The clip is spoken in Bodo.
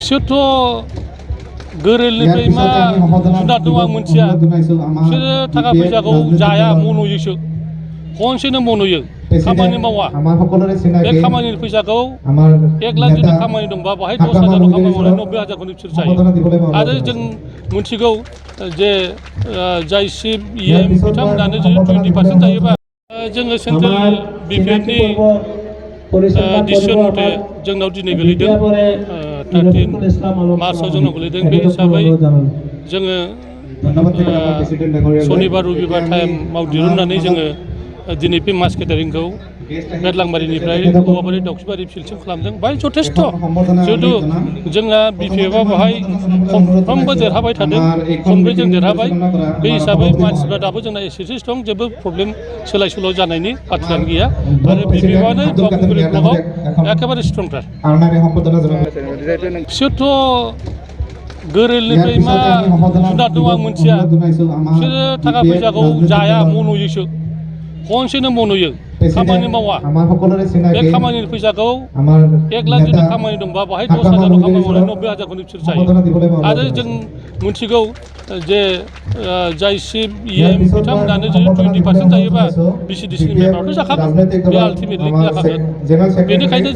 बिसोरथ' गोरेलनिफ्राय मा जुनाद दं आं मिथिया बिसोरो थाखा फैसाखौ जाया मन'योसो खनसेनो मन'यो खामानि मावा बे खामानिनि फैसाखौ 1 लाख जुदि खामानि दंबा बाहाय 10,000 खामानि मावनाय 90,000खौनो बिसोर जायो आरो जों मिथिगौ जे जाय चिफ EM बिथांमोनानो जुदि 20% जायोबा जोङो सेन्ट्रेल BPFनि डिसिसन मथे जोंनाव दिनै गोलैदों 13 मार्चआव जोंनाव गोलैदों बे हिसाबै जोङो सनिबार रबिबार टाइमाव दिहुननानै जोङो दिनै बे मास केटारिंखौ मेटलांबारिनिफ्राय औवाबारि दाउखिबारि फिल्डसिम खालामदों बाहाय जथेस्थ' जिहेतु जोंना BPFआ बाहाय खनफ्रोमबो देरहाबाय थादों खनब्रै जों देरहाबाय बे हिसाबै मानसिफ्रा दाबो जोंना एसेसो दं जेबो प्रब्लेम सोलाय सोल' जानायनि बाथ्रायानो गैया आरो BPFआनो बावखुंग्रि ब्लकआव एखेबारे स्ट्रंथार बिसोरथ' गोरेलनिफ्राय मा जुनाद दं आं मिथिया बिसोरो थाखा फैसाखौ जाया मन'योसो खनसेनो मन'यो खामानि मावा बे खामानिनि फैसाखौ 1 लाख जुदि खामानि दंबा बाहाय 10,000 खामानि मावनाय 90,000खौनो बिसोर जायो आरो जों मिथिगौ जे जाय चिफ EM बिथांमोनानो जुदि 20% जायोबा BCDCनि मेम्बाराथ' जाखागोन बे आल्टिमेटलि जाखागोन बेनिखायनो